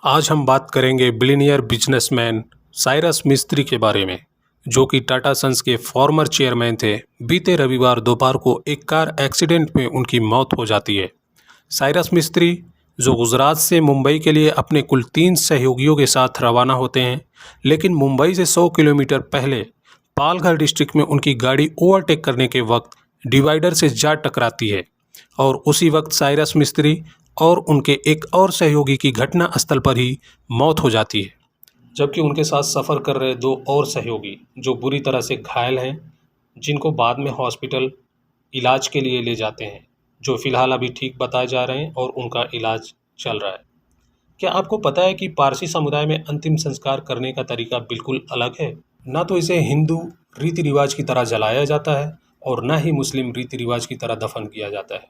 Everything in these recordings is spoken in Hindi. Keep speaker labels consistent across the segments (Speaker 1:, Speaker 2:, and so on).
Speaker 1: आज हम बात करेंगे बिलियनियर बिजनेसमैन साइरस मिस्त्री के बारे में, जो कि टाटा सन्स के फॉर्मर चेयरमैन थे। बीते रविवार दोपहर को एक कार एक्सीडेंट में उनकी मौत हो जाती है। साइरस मिस्त्री, जो गुजरात से मुंबई के लिए अपने कुल 3 सहयोगियों के साथ रवाना होते हैं, लेकिन मुंबई से 100 किलोमीटर पहले पालघर डिस्ट्रिक्ट में उनकी गाड़ी ओवरटेक करने के वक्त डिवाइडर से जा टकराती है और उसी वक्त साइरस मिस्त्री और उनके एक और सहयोगी की घटना स्थल पर ही मौत हो जाती है, जबकि उनके साथ सफ़र कर रहे 2 और सहयोगी जो बुरी तरह से घायल हैं, जिनको बाद में हॉस्पिटल इलाज के लिए ले जाते हैं, जो फ़िलहाल अभी ठीक बताए जा रहे हैं और उनका इलाज चल रहा है। क्या आपको पता है कि पारसी समुदाय में अंतिम संस्कार करने का तरीका बिल्कुल अलग है? ना तो इसे हिंदू रीति रिवाज की तरह जलाया जाता है और ना ही मुस्लिम रीति रिवाज की तरह दफन किया जाता है।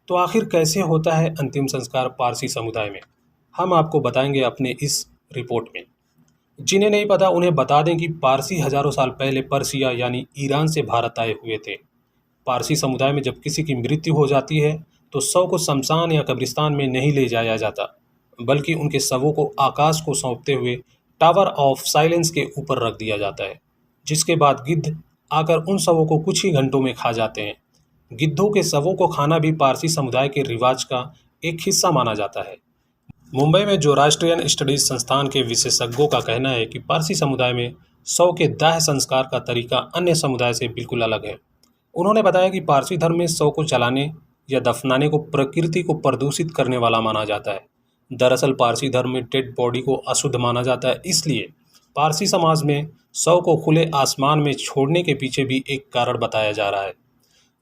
Speaker 1: तो आखिर कैसे होता है अंतिम संस्कार पारसी समुदाय में? हम आपको बताएंगे अपने इस रिपोर्ट में। जिन्हें नहीं पता उन्हें बता दें कि पारसी हजारों साल पहले पर्सिया यानी ईरान से भारत आए हुए थे। पारसी समुदाय में जब किसी की मृत्यु हो जाती है तो शव को शमशान या कब्रिस्तान में नहीं ले जाया जाता, बल्कि उनके शवों को आकाश को सौंपते हुए टावर ऑफ साइलेंस के ऊपर रख दिया जाता है, जिसके बाद गिद्ध आकर उन शवों को कुछ ही घंटों में खा जाते हैं। गिद्धों के शवों को खाना भी पारसी समुदाय के रिवाज का एक हिस्सा माना जाता है। मुंबई में जो राष्ट्रीय स्टडीज संस्थान के विशेषज्ञों का कहना है कि पारसी समुदाय में शव के दाह संस्कार का तरीका अन्य समुदाय से बिल्कुल अलग है। उन्होंने बताया कि पारसी धर्म में शव को जलाने या दफनाने को प्रकृति को प्रदूषित करने वाला माना जाता है। दरअसल पारसी धर्म में डेड बॉडी को अशुद्ध माना जाता है, इसलिए पारसी समाज में शव को खुले आसमान में छोड़ने के पीछे भी एक कारण बताया जा रहा है।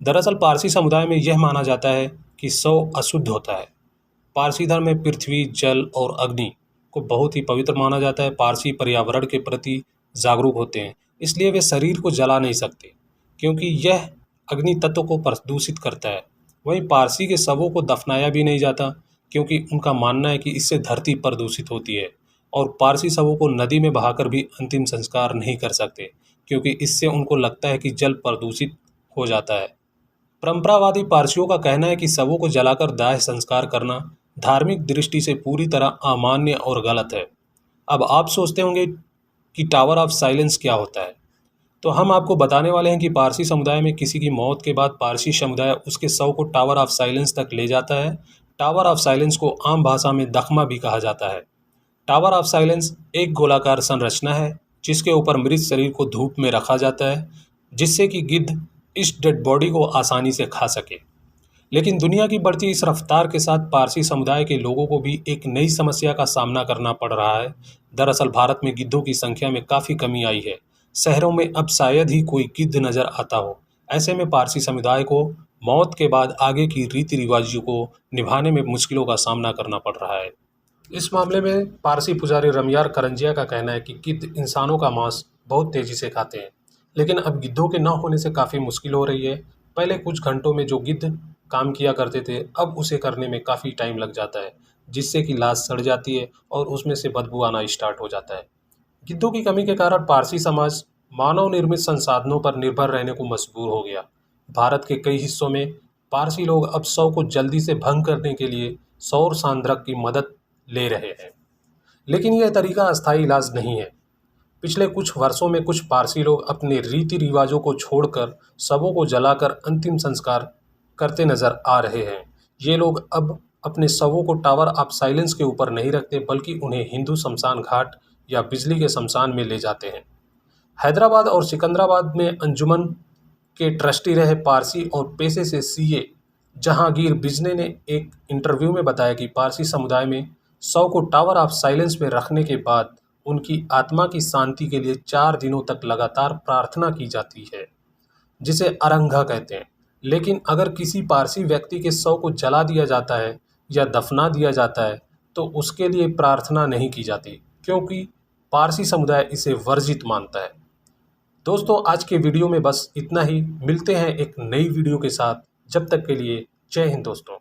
Speaker 1: दरअसल पारसी समुदाय में यह माना जाता है कि शव अशुद्ध होता है। पारसी धर्म में पृथ्वी, जल और अग्नि को बहुत ही पवित्र माना जाता है। पारसी पर्यावरण के प्रति जागरूक होते हैं, इसलिए वे शरीर को जला नहीं सकते क्योंकि यह अग्नि तत्व को प्रदूषित करता है। वहीं पारसी के शवों को दफनाया भी नहीं जाता क्योंकि उनका मानना है कि इससे धरती प्रदूषित होती है, और पारसी शवों को नदी में बहाकर भी अंतिम संस्कार नहीं कर सकते क्योंकि इससे उनको लगता है कि जल प्रदूषित हो जाता है। परंपरावादी पारसियों का कहना है कि शवों को जलाकर दाह संस्कार करना धार्मिक दृष्टि से पूरी तरह अमान्य और गलत है। अब आप सोचते होंगे कि टावर ऑफ साइलेंस क्या होता है, तो हम आपको बताने वाले हैं कि पारसी समुदाय में किसी की मौत के बाद पारसी समुदाय उसके शव को टावर ऑफ साइलेंस तक ले जाता है। टावर ऑफ साइलेंस को आम भाषा में दखमा भी कहा जाता है। टावर ऑफ साइलेंस एक गोलाकार संरचना है जिसके ऊपर मृत शरीर को धूप में रखा जाता है, जिससे कि गिद्ध इस डेड बॉडी को आसानी से खा सके। लेकिन दुनिया की बढ़ती इस रफ्तार के साथ पारसी समुदाय के लोगों को भी एक नई समस्या का सामना करना पड़ रहा है। दरअसल भारत में गिद्धों की संख्या में काफ़ी कमी आई है। शहरों में अब शायद ही कोई गिद्ध नज़र आता हो। ऐसे में पारसी समुदाय को मौत के बाद आगे की रीति रिवाजों को निभाने में मुश्किलों का सामना करना पड़ रहा है। इस मामले में पारसी पुजारी रमयार करंजिया का कहना है कि गिद्ध इंसानों का मांस बहुत तेज़ी से खाते हैं, लेकिन अब गिद्धों के न होने से काफ़ी मुश्किल हो रही है। पहले कुछ घंटों में जो गिद्ध काम किया करते थे, अब उसे करने में काफ़ी टाइम लग जाता है, जिससे कि लाश सड़ जाती है और उसमें से बदबू आना स्टार्ट हो जाता है। गिद्धों की कमी के कारण पारसी समाज मानव निर्मित संसाधनों पर निर्भर रहने को मजबूर हो गया। भारत के कई हिस्सों में पारसी लोग अब शव को जल्दी से भंग करने के लिए सौर सांद्रक की मदद ले रहे हैं, लेकिन यह तरीका अस्थायी इलाज नहीं है। पिछले कुछ वर्षों में कुछ पारसी लोग अपने रीति रिवाजों को छोड़कर शवों को जलाकर अंतिम संस्कार करते नजर आ रहे हैं। ये लोग अब अपने शवों को टावर ऑफ साइलेंस के ऊपर नहीं रखते, बल्कि उन्हें हिंदू शमशान घाट या बिजली के शमशान में ले जाते हैं। हैदराबाद और सिकंदराबाद में अंजुमन के ट्रस्टी रहे पारसी और पेशे से सीए जहांगीर बिजने ने एक इंटरव्यू में बताया कि पारसी समुदाय में शव को टावर ऑफ साइलेंस में रखने के बाद उनकी आत्मा की शांति के लिए 4 दिनों तक लगातार प्रार्थना की जाती है, जिसे अरंगा कहते हैं। लेकिन अगर किसी पारसी व्यक्ति के शव को जला दिया जाता है या दफना दिया जाता है तो उसके लिए प्रार्थना नहीं की जाती, क्योंकि पारसी समुदाय इसे वर्जित मानता है। दोस्तों, आज के वीडियो में बस इतना ही। मिलते हैं एक नई वीडियो के साथ। जब तक के लिए जय हिंद दोस्तों।